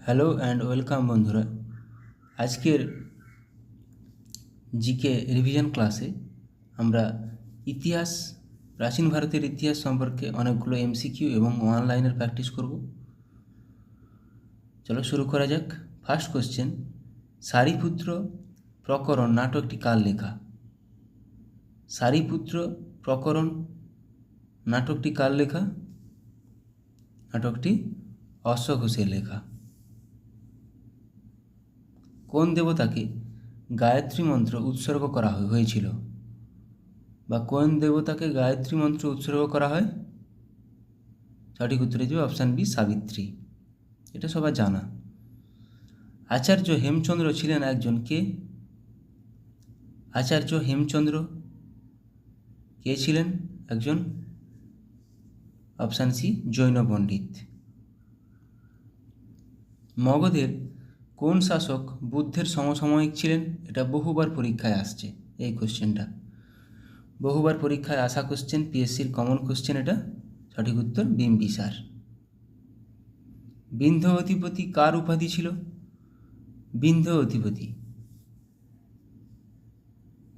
Hello and welcome বন্ধুরা। আজকের GK revision ক্লাসে আমরা ইতিহাস, প্রাচীন ভারতের ইতিহাস সম্পর্কে অনেকগুলো এমসিকিউ এবং অনলাইনের প্র্যাকটিস করব। চলো শুরু করা যাক। ফার্স্ট কোশ্চেন, সারিপুত্র প্রকরণ নাটকটি কার লেখা? সারিপুত্র প্রকরণ নাটকটি কার লেখা? নাটকটি অশোক ঘোষের লেখা। কোন দেবতাকে গায়ত্রী মন্ত্র উৎসর্গ করা হয়েছিল? বা কোন দেবতাকে গায়ত্রী মন্ত্র উৎসর্গ করা হয়? সঠিক উত্তর হয়ে যাবে অপশান বি, সাবিত্রী। এটা সবার জানা। আচার্য হেমচন্দ্র ছিলেন একজন কে? আচার্য হেমচন্দ্র কে ছিলেন? একজন অপশান সি, জৈন পণ্ডিত। মগধের কোন শাসক বুদ্ধের সমসাময়িক ছিলেন? এটা বহুবার পরীক্ষায় আসছে এই কোশ্চেনটা, বহুবার পরীক্ষায় আসা কোশ্চেন, পিএসসির কমন কোশ্চেন এটা। সঠিক উত্তর বিম্বিসার। বিন্ধ্য অধিপতি কার উপাধি ছিল? বিন্ধ্য অধিপতি,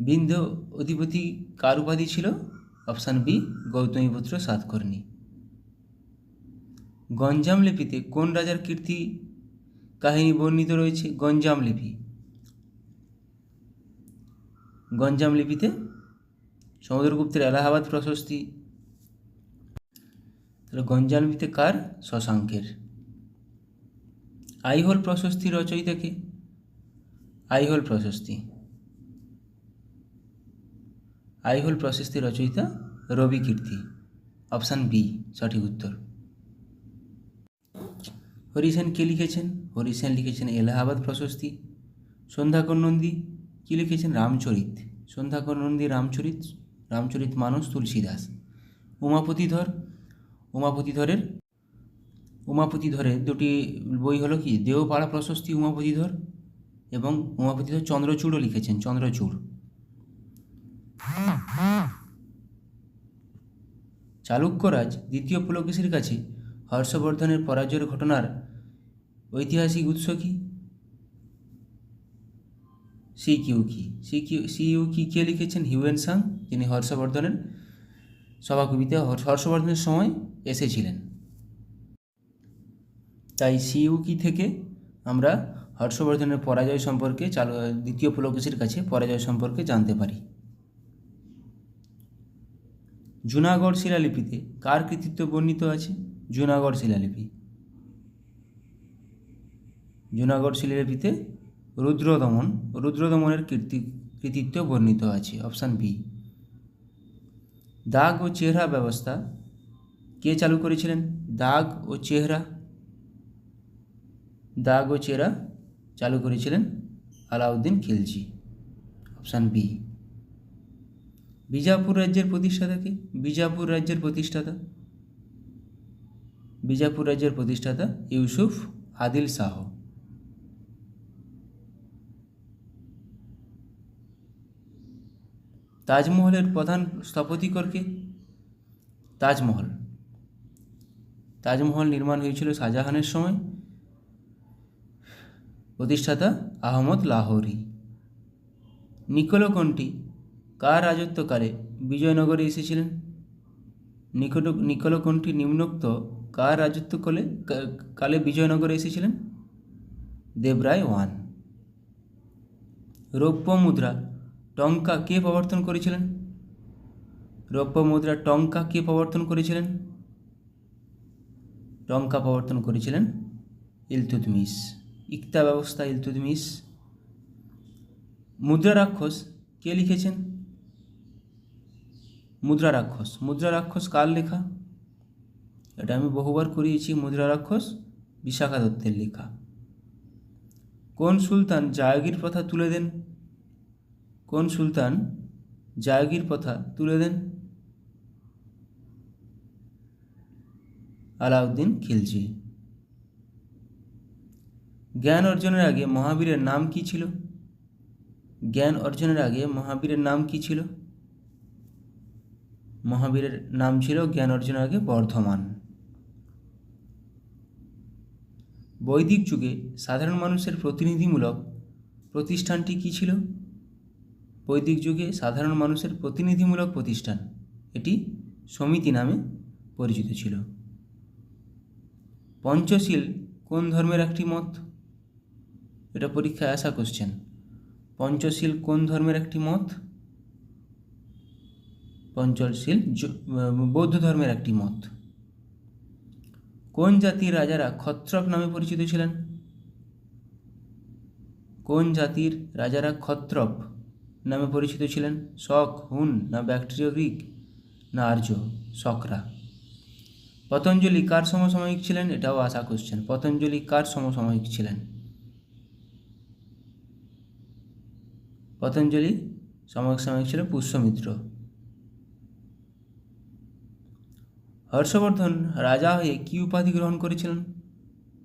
বিন্ধ্য অধিপতি কার উপাধি ছিল? Option B, Gautamiputra Satakarni. গঞ্জাম লিপিতে কোন রাজার কীর্তি কাহিনী বর্ণিত রয়েছে? গঞ্জাম লিপি, গঞ্জাম লিপিতে সমুদ্রগুপ্তের এলাহাবাদ প্রশস্তি। তাহলে গঞ্জাম লিপিতে কার? শশাঙ্কের। আইহোল প্রশস্তি রচয়িতা কে? আইহোল প্রশস্তি, আইহোল প্রশস্তি রচয়িতা রবি কীর্তি। অপশান বি সঠিক উত্তর। হরিসেন কে লিখেছেন? হরিসেন লিখেছেন এলাহাবাদ প্রশস্তি। সন্ধ্যাকর নন্দী কী লিখেছেন? রামচরিত। সন্ধ্যাকর নন্দী রামচরিত, রামচরিত মানস তুলসীদাস। উমাপতিধর, উমাপতিধরের দুটি বই হলো কি? দেওপাড়া প্রশস্তি উমাপতিধর, এবং উমাপতিধর চন্দ্রচূড়ও লিখেছেন, চন্দ্রচূড়। চালুক্যরাজ দ্বিতীয় পুলকেশীর কাছে হর্ষবর্ধনের পরাজয়ের ঘটনার ঐতিহাসিক উৎস কি? সিকিউকি কে লিখেছেন? হিউয়েন সাং, যিনি হর্ষবর্ধনের সভাকবিতে হর্ষবর্ধনের সময় এসেছিলেন। তাই সিইউকি থেকে আমরা হর্ষবর্ধনের পরাজয় সম্পর্কে, দ্বিতীয় পুলকেশীর কাছে পরাজয় সম্পর্কে জানতে পারি। জুনাগড় শিলালিপিতে কার কৃতিত্ব বর্ণিত আছে? জুনাগড় শিলালিপি, জুনাগড় শিলালিপিতে রুদ্রদমনের কৃতিত্ব বর্ণিত আছে। Option B. দাগ ও চেহারা ব্যবস্থা কে চালু করেছিলেন? দাগ ও চেহারা চালু করেছিলেন আলাউদ্দিন খিলজি। Option B. বিজাপুর রাজ্যের প্রতিষ্ঠাতা কে? বিজাপুর রাজ্যের প্রতিষ্ঠাতা ইউসুফ আদিল শাহ। তাজমহলের প্রধান স্থপতিকর কে? তাজমহল নির্মাণ হয়েছিল শাহজাহানের সময়, প্রতিষ্ঠাতা আহমদ লাহোরী। নিকোলকণ্ঠী কার রাজত্বকালে বিজয়নগরে এসেছিলেন? নিকোলকণ্ঠী নিম্নোক্ত কার কালে বিজয়নগরে এসেছিলেন? দেবরায় ওয়ান। রৌপ্য মুদ্রা টঙ্কা কে প্রবর্তন করেছিলেন? টঙ্কা প্রবর্তন করেছিলেন ইলতুৎমিশ। ইকতা ব্যবস্থা ইলতুৎমিশ। মুদ্রা রাক্ষস কে লিখেছেন? মুদ্রা রাক্ষস কার লেখা? এটা আমি বহুবার করিয়েছি। মুদ্রা রাক্ষস বিশাখা দত্তের লেখা। কোন সুলতান জায়গির প্রথা তুলে দেন? আলাউদ্দিন খিলজি। জ্ঞান অর্জনের আগে মহাবীরের নাম কি ছিল? মহাবীরের নাম ছিল জ্ঞান অর্জনের আগে বর্ধমান। বৈদিক যুগে সাধারণ মানুষের প্রতিনিধিমূলক প্রতিষ্ঠানটি কী ছিল? বৈদিক যুগে সাধারণ মানুষের প্রতিনিধিমূলক প্রতিষ্ঠান, এটি সমিতি নামে পরিচিত ছিল। পঞ্চশীল কোন ধর্মের একটি মত? এটা পরীক্ষায় আসা কোশ্চেন। পঞ্চশীল কোন ধর্মের একটি মত? পঞ্চশীল বৌদ্ধ ধর্মের একটি মত। কোন জাতির রাজারা ক্ষত্রপ নামে পরিচিত ছিলেন? কোন জাতির রাজারা ক্ষত্রপ নামে পরিচিত ছিলেন? শক, হুন, না ব্যাকট্রিয় গ্রিক, না আর্য? শকরা। পতঞ্জলি কার সমসাময়িক ছিলেন? এটাও আসা কোশ্চেন। পতঞ্জলি কার সমসাময়িক ছিলেন? পতঞ্জলি সমসাময়িক ছিল পুষ্যমিত্র। হর্ষবর্ধন রাজা হয়ে কী উপাধি গ্রহণ করেছিলেন?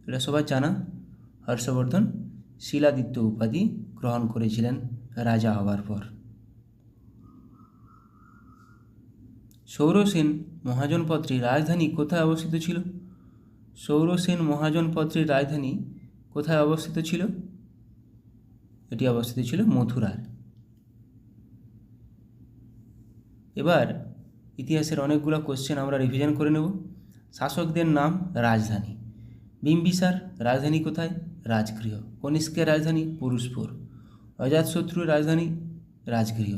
এটা সবাই জানা। হর্ষবর্ধন শিলাদিত্য উপাধি গ্রহণ করেছিলেন রাজা হওয়ার পর। সৌরসেন মহাজনপত্রীর রাজধানী কোথায় অবস্থিত ছিল? সৌরসেন মহাজনপত্রীর রাজধানী কোথায় অবস্থিত ছিল? এটি অবস্থিত ছিল মথুরায়। এবার ইতিহাসের অনেকগুলো কোশ্চেন আমরা রিভিশন করে নেব। শাসকদের নাম, রাজধানী। বিম্বিসার রাজধানী কোথায়? রাজগৃহ। কনিষ্কের রাজধানী পুরুষপুর। অজাতশত্রুর রাজধানী রাজগৃহ।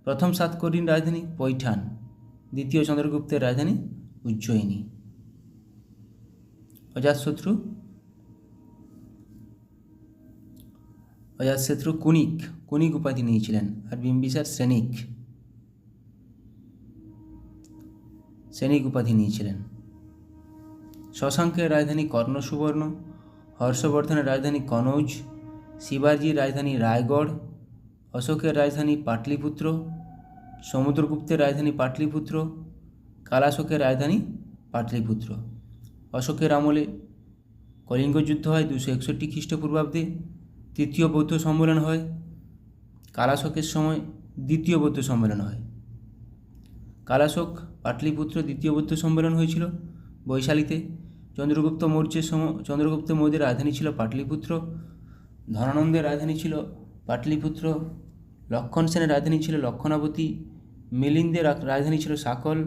প্রথম সাতকর্ণীর রাজধানী পৈঠান। দ্বিতীয় চন্দ্রগুপ্তের রাজধানী উজ্জয়িনী। অজাতশত্রু কুনিক উপাধি নিয়েছিলেন, আর বিম্বিসার সৈনিক উপাধি নিয়েছিলেন। শশাঙ্কের রাজধানী কর্ণসুবর্ণ। হর্ষবর্ধনের রাজধানী কনৌজ। শিবাজির রাজধানী রায়গড়। অশোকের রাজধানী পাটলিপুত্র। সমুদ্রগুপ্তের রাজধানী পাটলিপুত্র। কালাশোকের রাজধানী পাটলিপুত্র। অশোকের আমলে কলিঙ্গ যুদ্ধ হয় 261 খ্রিস্টপূর্বাব্দে। তৃতীয় বৌদ্ধ সম্মেলন হয়। কালাশোকের সময় দ্বিতীয় বৌদ্ধ সম্মেলন হয়। কালাশোক পাটলিপুত্র দ্বিতীয় বৌদ্ধ সম্মেলন হয়েছিল বৈশালীতে। চন্দ্রগুপ্ত মৌর্যের রাজধানী ছিল পাটলিপুত্র। ধনানন্দের রাজধানী ছিল পাটলিপুত্র। লক্ষণ সেনের রাজধানী ছিল লক্ষণাবতী। মিলিন্দের রাজধানী ছিল সাকল।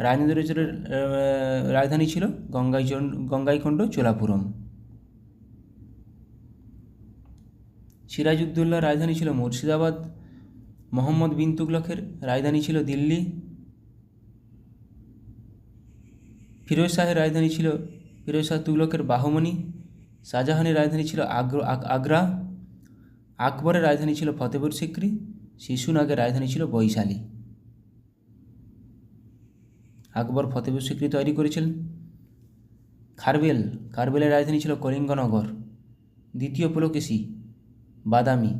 রাজেন্দ্র চোরের রাজধানী ছিল গঙ্গাইকোন্ড চোলাপুরম। সিরাজউদ্দৌলার রাজধানী ছিল মুর্শিদাবাদ। মোহাম্মদ বিন তুগলকের রাজধানী ছিল দিল্লি। ফিরোজ শাহের রাজধানী ছিল ফিরোজ শাহ তুগলকের বাহমনি। শাহজাহানের রাজধানী ছিল আগ্রা। আকবরের রাজধানী ছিল ফতেপুর সিক্রি। শিশুনাগের রাজধানী ছিল বৈশালী। আকবর ফতেপুর সিক্রি তৈরি করেছিলেন। খারবেলের রাজধানী ছিল কলিঙ্গনগর। দ্বিতীয় পুলকেশী বাদামি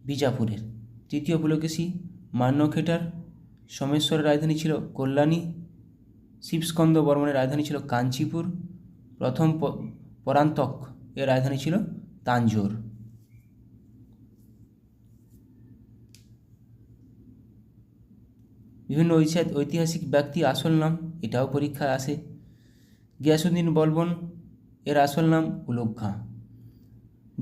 বিজাপুরের। তৃতীয় পুলকেশী মান্যখেটার। সোমেশ্বরের রাজধানী ছিল কল্যাণী। শিবস্কন্দ বর্মনের রাজধানী ছিল কাঞ্চিপুর। প্রথম পরান্তক এর রাজধানী ছিল তাঞ্জোর। বিভিন্ন ঐতিহাসিক ব্যক্তি আসল নাম, এটাও পরীক্ষায় আসে। গিয়াসুদ্দিন বলবন এর আসল নাম উলুগ খাঁ।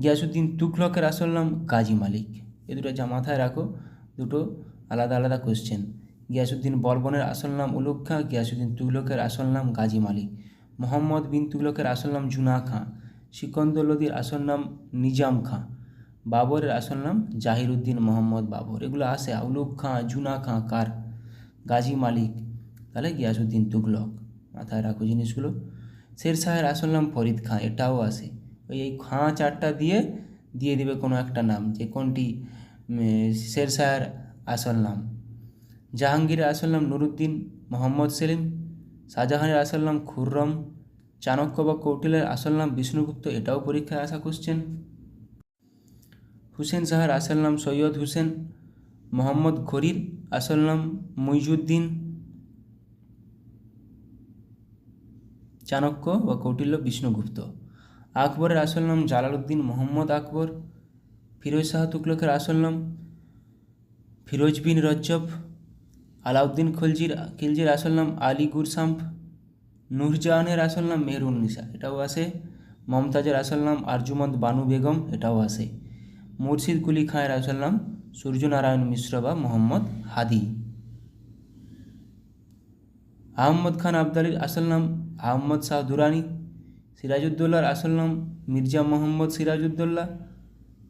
গিয়াসুদ্দিন তুগলকের আসল নাম গাজী মালিক। এ দুটো যা মাথায় রাখো, দুটো আলাদা আলাদা কোশ্চেন। গিয়াসুদ্দিন বলবনের আসল নাম উলুগ খাঁ। গিয়াসুদ্দিন তুগলকের আসল নাম গাজী মালিক। মোহাম্মদ বিন তুগলকের আসল নাম জুনা খাঁ। সিকন্দর লোদির আসল নাম নিজাম খাঁ। বাবরের আসল নাম জাহিরুদ্দিন মোহাম্মদ বাবর। এগুলো আসে। উলুগ খাঁ, জুনা খাঁ কার? গাজী মালিক। তাহলে গিয়াসুদ্দিন তুগলক। মাথায় রাখো জিনিসগুলো। শেরশাহের আসল নাম ফরিদ খাঁ, এটাও আসে। এই খাঁ চারটা দিয়ে দেবে কোনো একটা নাম, যে কোনটি শেরশাহের আসল নাম। জাহাঙ্গীরের আসল নাম নুরুদ্দিন মোহাম্মদ সেলিম। শাহজাহানের আসল নাম খুররম। চাণক্য বা কৌটিল্যের আসল নাম বিষ্ণুগুপ্ত, এটাও পরীক্ষায় আসা কোশ্চেন। হুসেন শাহের আসল নাম সৈয়দ হুসেন। মোহাম্মদ ঘুরির আসল নাম মুইজুদ্দিন। চাণক্য বা কৌটিল্য বিষ্ণুগুপ্ত। আকবরের আসল নাম জালালউদ্দিন মোহাম্মদ আকবর। ফিরোজ শাহ তুগলকের আসল নাম ফিরোজ বিন রজ্জব। আলাউদ্দিন খিলজির আসল নাম আলী গুরসাম্প। নূরজাহানের আসল নাম মেহরুন্নিসা, এটাও আসে। মমতাজের আসল নাম আরজুমন্দ বানু বেগম, এটাও আসে। মুর্শিদ কুলি খাঁয়ের আসল নাম সূর্যনারায়ণ মিশ্র বা মোহাম্মদ হাদি। আহম্মদ খান আবদালির আসল নাম আহম্মদ শাহ দুরানি। সিরাজউদ্দৌলার আসল নাম মির্জা মোহাম্মদ সিরাজউদ্দৌলা।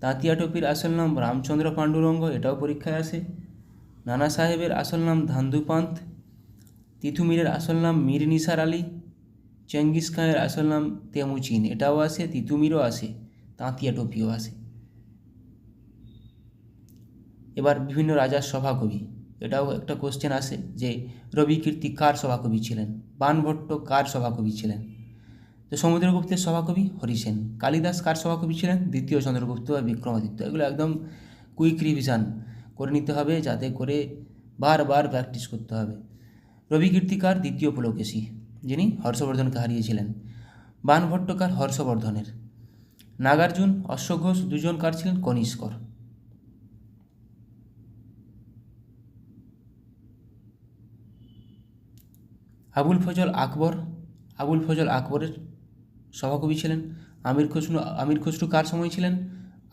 তাঁতিয়া টোপির আসল নাম রামচন্দ্র পাণ্ডুরঙ্গ, এটাও পরীক্ষায় আসে। নানা সাহেবের আসল নাম ধান্দু পান্থ। তিতুমিরের আসল নাম মীর নিসার আলী। চেঙ্গিস খাঁয়ের আসল নাম তেমুচিন, এটাও আসে, তিতুমিরও আসে, তাঁতিয়া টোপিও আসে। এবার বিভিন্ন রাজার সভাকবি, এটাও একটা কোশ্চেন আসে যে রবিকীর্তি কার সভাকবি ছিলেন, বাণভট্ট কার সভাকবি ছিলেন। তো সমুদ্রগুপ্তের সভাকবি হরিসেন। কালিদাস কার সভাকবি ছিলেন, দ্বিতীয় চন্দ্রগুপ্ত বা বিক্রমাদিত্য। এগুলো একদম কুইক রিভিশন করে নিতে হবে, যাতে করে বারবার প্র্যাকটিস করতে হবে। রবিকীর্তিকার দ্বিতীয় পুলকেশী, যিনি হর্ষবর্ধনকে হারিয়েছিলেন। বাণভট্টকার হর্ষবর্ধনের। নাগার্জুন অশ্বঘোষ দুজন কার ছিলেন, কনিষ্কর। আবুল ফজল আকবরের সভাকবি ছিলেন। আমির খসরু কার সময় ছিলেন,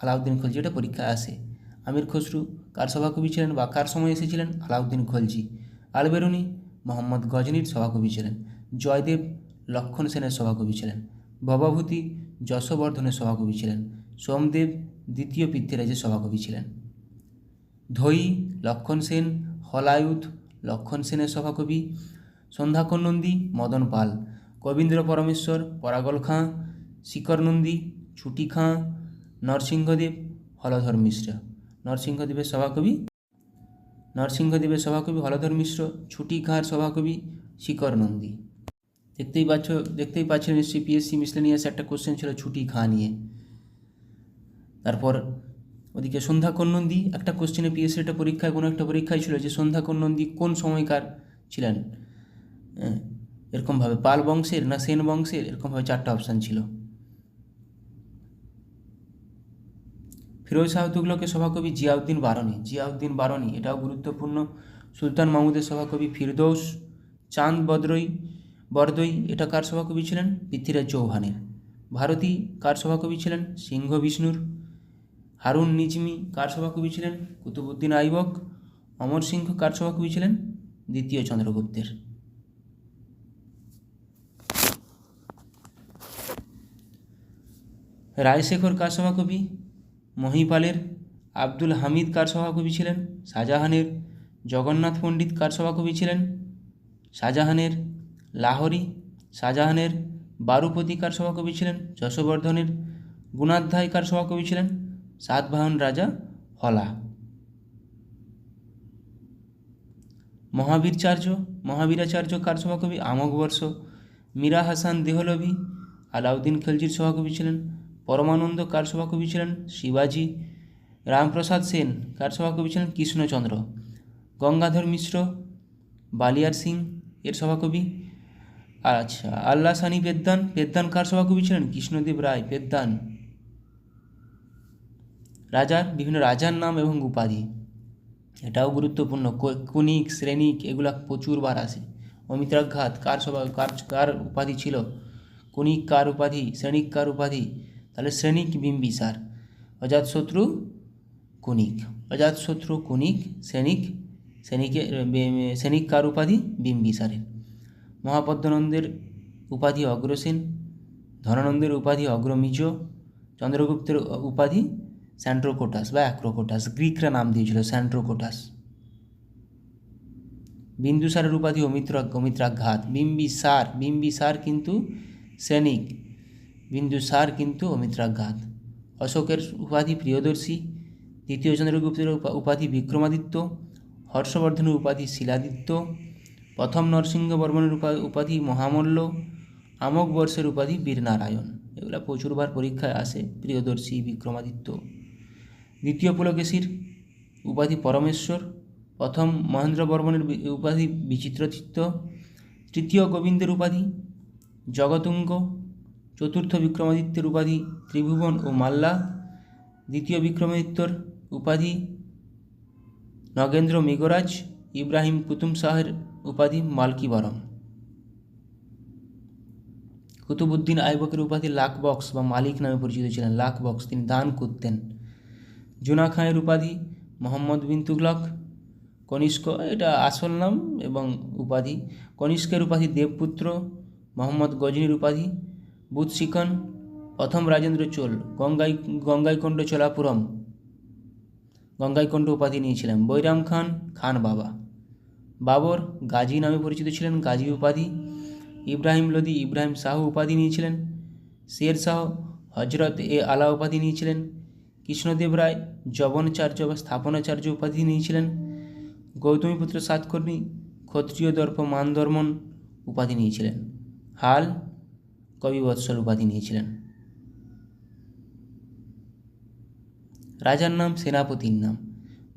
আলাউদ্দিন খলজি, এটা পরীক্ষায় আসে। আমির খসরু কার সভাকবি ছিলেন বা কার সময় এসেছিলেন, আলাউদ্দিন খলজি। আলবেরুনি মোহাম্মদ গজনির সভাকবি ছিলেন। জয়দেব লক্ষণ সেনের সভাকবি ছিলেন। ভবভূতি যশবর্ধনের সভাকবি ছিলেন। সোমদেব দ্বিতীয় পৃথ্বীরাজের সভাকবি ছিলেন। ধৈ লক্ষণ সেন, হলায়ুধ লক্ষণ সেনের সভাকবি। সন্ধ্যাকর নন্দী মদন পাল। কবীন্দ্র পরমেশ্বর পরাগল খাঁ। শিকর নন্দী ছুটি খাঁ। নরসিংহদেব হলধর মিশ্র। নরসিংহদেবের সভাকবি হলধর মিশ্র। ছুটি খাঁর সভাকবি শিকর নন্দী। দেখতেই পাচ্ছেন নিশ্চয়ই পিএসসি মিসলেনিয়াস একটা কোশ্চেন ছিল ছুটি খাঁ নিয়ে। তারপর ওদিকে সন্ধ্যাকর নন্দী, একটা কোশ্চেনে পিএসসি একটা পরীক্ষায় কোনো একটা পরীক্ষায় ছিল যে সন্ধ্যাকর নন্দী কোন সময়কার ছিলেন, এরকমভাবে পাল বংশের না সেন বংশের, এরকমভাবে 4টা অপশান ছিল। ফিরোজ শাহ তুগলকের সভাকবি জিয়াউদ্দিন বারনি, এটাও গুরুত্বপূর্ণ। সুলতান মাহমুদের সভাকবি ফিরদৌস। চাঁদ বরদই, এটা কার সভাকবি ছিলেন, পৃথ্বীরাজ চৌহানের। ভারতী কার সভাকবি ছিলেন, সিংহ বিষ্ণুর। হারুন নিজমি কার সভাকবি ছিলেন, কুতুবউদ্দিন আইবক। অমর সিংহ কার সভাকবি ছিলেন, দ্বিতীয় চন্দ্রগুপ্তের। রায়শেখর কার সভাকবি, মহিপালের। আব্দুল হামিদ কার সভাকবি ছিলেন, শাহজাহানের। জগন্নাথ পণ্ডিত কার সভাকবি ছিলেন, শাহজাহানের। লাহোরি শাহজাহানের। বারুপতি কার সভাকবি ছিলেন, যশবর্ধনের। গুণাধ্যায় কার সভাকবি ছিলেন, সাতবাহন রাজা হলা। মহাবীরাচার্য কার সভাকবি, আমোঘবর্ষ। মীরা হাসান দেহলভি আলাউদ্দিন খলজির সভাকবি ছিলেন। পরমানন্দ কার সভাকবি ছিলেন, শিবাজি। রামপ্রসাদ সেন কার সভাকবি ছিলেন, কৃষ্ণচন্দ্র। গঙ্গাধর মিশ্র বালিয়ার সিং এর সভাকবি। আচ্ছা, আল্লাহ সানি পেদ্দান কার সভাকবি ছিলেন, কৃষ্ণদেব রায় পেদ্দান। বিভিন্ন রাজার নাম এবং উপাধি, এটাও গুরুত্বপূর্ণ। কুনিক শ্রেণিক এগুলা প্রচুরবার আসে। অমিত্রাঘাত কার উপাধি ছিল, কুনিক কার উপাধি, শ্রেণিক কার উপাধি, তাহলে শ্রেণিক বিম্বিসার। অজাতশত্রু কুনিক, শ্রেণিক কার উপাধি, বিম্বিসারের। মহাপদ্মনন্দের উপাধি অগ্রসেন। ধনানন্দের উপাধি অগ্রমিজ। চন্দ্রগুপ্তের উপাধি স্যান্ট্রোকোটাস বা অ্যাক্রোকোটাস, গ্রিকরা নাম দিয়েছিল স্যান্ট্রোকোটাস। বিন্দুসারের উপাধি অমিত্রাঘাত। বিম্বিসার কিন্তু শ্রেণিক, বিন্দুসার কিন্তু অমিত্রাঘাত। অশোকের উপাধি প্রিয়দর্শী। দ্বিতীয় চন্দ্রগুপ্তের উপাধি বিক্রমাদিত্য। হর্ষবর্ধনের উপাধি শিলাদিত্য। প্রথম নরসিংহবর্মনের উপাধি মহামল্ল। আমোঘবর্ষের উপাধি বীরনারায়ণ। এগুলো প্রচুরবার পরীক্ষায় আসে, প্রিয়দর্শী, বিক্রমাদিত্য। দ্বিতীয় পুলকেশীর উপাধি পরমেশ্বর। প্রথম মহেন্দ্রবর্মনের উপাধি বিচিত্রচিত্ত। তৃতীয় গোবিন্দের উপাধি জগতুঙ্গ। চতুর্থ বিক্রমাদিত্যের উপাধি ত্রিভুবন ও মাল্লা। দ্বিতীয় বিক্রমাদিত্যর উপাধি নগেন্দ্র মৃগরাজ। ইব্রাহিম কুতুম শাহের উপাধি মালকি বরম। কুতুবউদ্দিন আইবকের উপাধি লাখ বক্স বা মালিক নামে পরিচিত ছিলেন। লাখ বক্স, তিনি দান করতেন। জুনা খাঁয়ের উপাধি মোহাম্মদ বিন তুগলক। কনিষ্ক, এটা আসল নাম এবং উপাধি। কনিষ্কের উপাধি দেবপুত্র। মোহাম্মদ গজনীর উপাধি বুধশিখন। প্রথম রাজেন্দ্র চোল গঙ্গাইকোন্ড চোলাপুরম, গঙ্গাইকোন্ড উপাধি নিয়েছিলেন। বৈরাম খান, খান বাবা। বাবর গাজী নামে পরিচিত ছিলেন, গাজী উপাধি। ইব্রাহিম লোদি ইব্রাহিম শাহ উপাধি নিয়েছিলেন। শের শাহ হজরত এ আলা উপাধি নিয়েছিলেন। কৃষ্ণদেব রায় যবনাচার্য বা স্থাপনাচার্য উপাধি নিয়েছিলেন। গৌতমীপুত্র সাতকর্ণী ক্ষত্রিয় দর্প মানদর্মন উপাধি নিয়েছিলেন। হাল কবিবৎসল উপাধি নিয়েছিলেন। রাজার নাম, সেনাপতির নাম।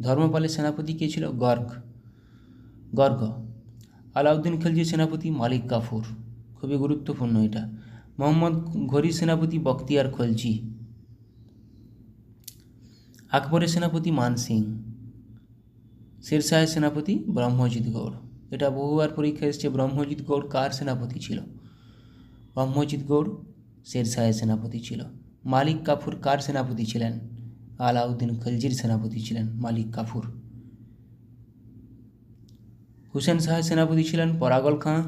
ধর্মপালের সেনাপতি কে ছিল? গর্গ। আলাউদ্দিন খলজির সেনাপতি মালিক কাফুর, খুবই গুরুত্বপূর্ণ এটা। মোহাম্মদ ঘোরির সেনাপতি বখতিয়ার খলজি। আকবরের সেনাপতি মান সিং। শেরশাহের সেনাপতি ব্রহ্মজিৎ গৌড়। এটা বহুবার পরীক্ষা এসেছে। ব্রহ্মজিৎ গৌড় কার সেনাপতি ছিল? ব্রহ্মজিৎ গৌড় শেরশাহের সেনাপতি ছিল। মালিক কাফুর কার সেনাপতি ছিলেন? আলাউদ্দিন খলজির সেনাপতি ছিলেন মালিক কাফুর। হুসেন শাহের সেনাপতি ছিলেন পরাগল খাঁ।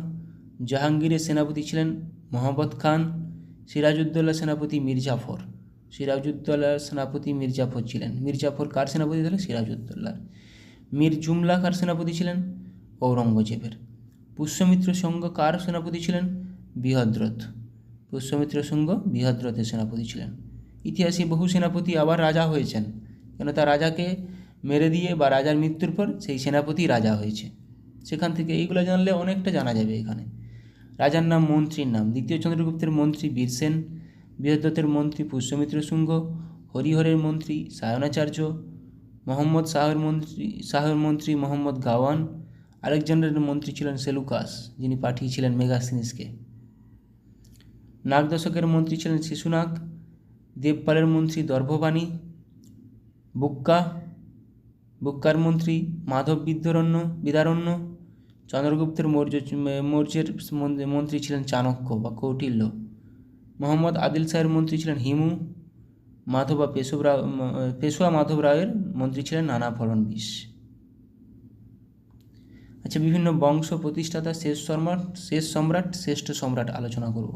জাহাঙ্গীরের সেনাপতি ছিলেন মোহাম্মদ খান। সিরাজউদ্দৌলার সেনাপতি মির্জাফর। সিরাজউদ্দৌলার সেনাপতি মির্জাফর ছিলেন। মির্জাফর কার সেনাপতি ছিলেন? সিরাজউদ্দৌলার। মীর জুমলা কার সেনাপতি ছিলেন? ঔরঙ্গজেবের। পুষ্যমিত্র সংঘ কার সেনাপতি ছিলেন? বৃহদ্রথ। পুষ্যমিত্র সংঘ বৃহদ্রথের সেনাপতি ছিলেন। ইতিহাসে বহু সেনাপতি আবার রাজা হয়েছেন, কেন তার রাজাকে মেরে দিয়ে বা রাজার মৃত্যুর পর সেই সেনাপতি রাজা হয়েছে। সেখান থেকে এইগুলো জানলে অনেকটা জানা যাবে এখানে। রাজার নাম, মন্ত্রীর নাম। দ্বিতীয় চন্দ্রগুপ্তের মন্ত্রী বীরসেন। বৃহদ্রথের মন্ত্রী পুষ্যমিত্র শুঙ্গ। হরিহরের মন্ত্রী সায়নাচার্য। মোহাম্মদ শাহের মন্ত্রী মোহাম্মদ গাওয়ান। আলেকজান্ডারের মন্ত্রী ছিলেন সেলুকাস, যিনি পাঠিয়েছিলেন মেগাস্তিনিসকে। নাগ দশকের মন্ত্রী ছিলেন শিশুনাগ। দেবপালের মন্ত্রী দর্ভবাণী। বুক্কার মন্ত্রী মাধব বিদারণ্য। চন্দ্রগুপ্তের মৌর্যের মন্ত্রী ছিলেন চাণক্য বা কৌটিল্য। মোহাম্মদ আদিল শাহের মন্ত্রী ছিলেন হিমু। পেশোয়া মাধব রায়ের মন্ত্রী ছিলেন নানা ফড়নবিশ। আচ্ছা, বিভিন্ন বংশ প্রতিষ্ঠাতা শেষ সম্রাট শ্রেষ্ঠ সম্রাট আলোচনা করব।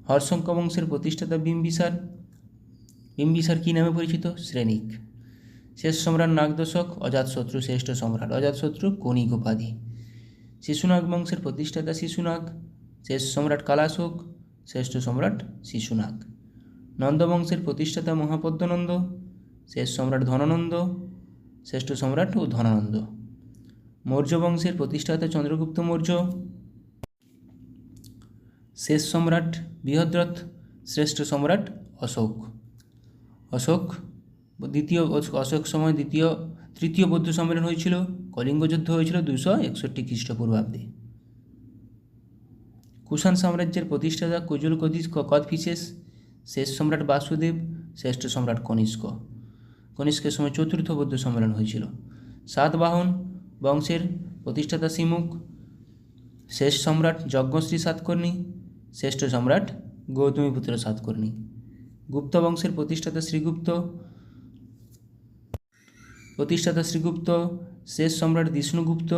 হর্ষঙ্ক বংশের প্রতিষ্ঠাতা বিম্বিসার। বিম্বিসার কী নামে পরিচিত? শ্রেণিক। শেষ সম্রাট নাগদশক অজাতশত্রু শ্রেষ্ঠ সম্রাট। অজাতশত্রু কণিক উপাধি। শিশুনাগ বংশের প্রতিষ্ঠাতা শিশুনাগ। শেষ সম্রাট কালাশোক, শ্রেষ্ঠ সম্রাট শিশুনাগ। নন্দবংশের প্রতিষ্ঠাতা মহাপদ্মনন্দ। শেষ সম্রাট ধনানন্দ, শ্রেষ্ঠ সম্রাট ও ধনানন্দ। মৌর্য বংশের প্রতিষ্ঠাতা চন্দ্রগুপ্ত মৌর্য। শেষ সম্রাট বৃহদ্রথ, শ্রেষ্ঠ সম্রাট অশোক। অশোক সময় তৃতীয় বৌদ্ধ সম্মেলন হয়েছিল। কলিঙ্গ যুদ্ধ হয়েছিল 261 খ্রিস্টপূর্বাব্দে। কুষাণ সাম্রাজ্যের প্রতিষ্ঠাতা কুজুল কদফিসেস। শেষ সম্রাট বাসুদেব, শ্রেষ্ঠ সম্রাট কনিষ্কের সময় চতুর্থ বৌদ্ধ সম্মেলন হয়েছিল। সাতবাহন বংশের প্রতিষ্ঠাতা সিমুক। শেষ সম্রাট যজ্ঞশ্রী সাতকর্ণী, শ্রেষ্ঠ সম্রাট গৌতমীপুত্র সাতকর্ণী। গুপ্ত বংশের প্রতিষ্ঠাতা শ্রীগুপ্ত। শেষ সম্রাট বিষ্ণুগুপ্ত,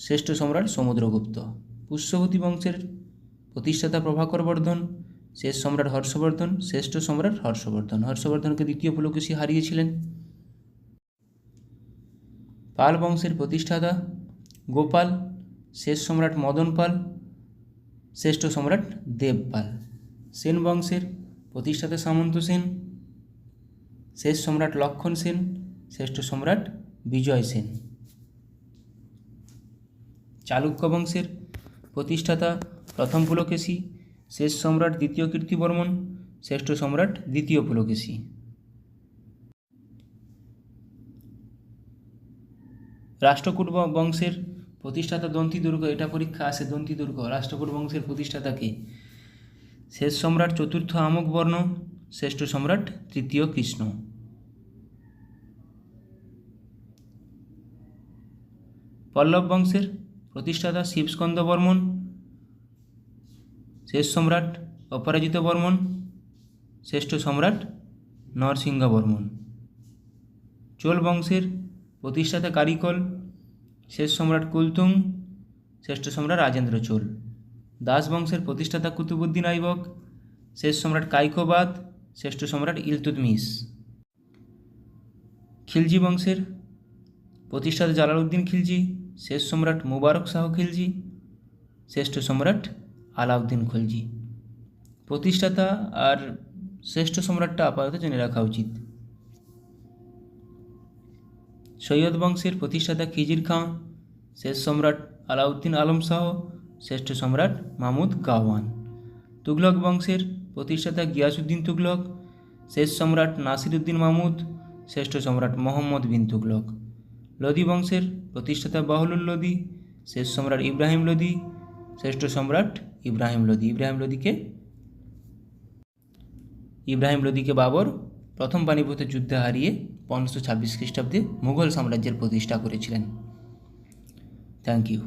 শ্রেষ্ঠ সম্রাট সমুদ্রগুপ্ত। পুষ্যবতী বংশের প্রতিষ্ঠাতা প্রভাকর বর্ধন। শেষ সম্রাট হর্ষবর্ধন, শ্রেষ্ঠ সম্রাট হর্ষবর্ধন। হর্ষবর্ধনকে দ্বিতীয় পুলকেশী হারিয়েছিলেন। পাল বংশের প্রতিষ্ঠাতা গোপাল। শেষ সম্রাট মদন পাল, শ্রেষ্ঠ সম্রাট দেবপাল। সেন বংশের প্রতিষ্ঠাতা সামন্ত সেন। শেষ সম্রাট লক্ষণ সেন, শ্রেষ্ঠ সম্রাট বিজয় সেন। চালুক্য বংশের প্রতিষ্ঠাতা প্রথম পুলকেশী। শেষ সম্রাট দ্বিতীয় কীর্তিবর্মন, শ্রেষ্ঠ সম্রাট দ্বিতীয় পুলকেশী। রাষ্ট্রকূট বংশের প্রতিষ্ঠাতা দন্তিদুর্গ। এটা পরীক্ষা আসে, দন্তিদুর্গ। রাষ্ট্রকূট বংশের প্রতিষ্ঠাতাকে শেষ সম্রাট চতুর্থ আমোঘবর্ণ, শ্রেষ্ঠ সম্রাট তৃতীয় কৃষ্ণ। পল্লব বংশের প্রতিষ্ঠাতা শিবস্কন্দ বর্মন। শেষ সম্রাট অপরাজিত বর্মন, শ্রেষ্ঠ সম্রাট নরসিংহ বর্মন। চোল বংশের প্রতিষ্ঠাতা কারিকল, শেষ সম্রাট কুলতুং, শ্রেষ্ঠ সম্রাট রাজেন্দ্র চোল। দাস বংশের প্রতিষ্ঠাতা কুতুবুদ্দিন আইবক, শেষ সম্রাট কাইকোবাদ, শ্রেষ্ঠ সম্রাট ইলতুৎমিশ। খিলজি বংশের প্রতিষ্ঠাতা জালালউদ্দিন খিলজি, শেষ সম্রাট মুবারক শাহ খিলজি, শ্রেষ্ঠ সম্রাট আলাউদ্দিন খিলজি। প্রতিষ্ঠাতা আর শ্রেষ্ঠ সম্রাটটা আপাতত জেনে রাখা উচিত। সৈয়দ বংশের প্রতিষ্ঠাতা খিজির খাঁ, শেষ সম্রাট আলাউদ্দিন আলম শাহ, শ্রেষ্ঠ সম্রাট মাহমুদ গাওয়ান। তুগলক বংশের প্রতিষ্ঠাতা গিয়াসউদ্দিন তুগলক, শেষ সম্রাট নাসিরউদ্দিন মাহমুদ, শ্রেষ্ঠ সম্রাট মোহাম্মদ বিন তুগলক। লোদি বংশের প্রতিষ্ঠাতা বাহলুল লোদি, শেষ সম্রাট ইব্রাহিম লোদি, শ্রেষ্ঠ সম্রাট ইব্রাহিম লোদি। ইব্রাহিম লোদিকে বাবর প্রথম পানিপথের যুদ্ধে হারিয়ে 1526 খ্রিস্টাব্দে মুঘল সাম্রাজ্যের প্রতিষ্ঠা করেছিলেন। Thank you.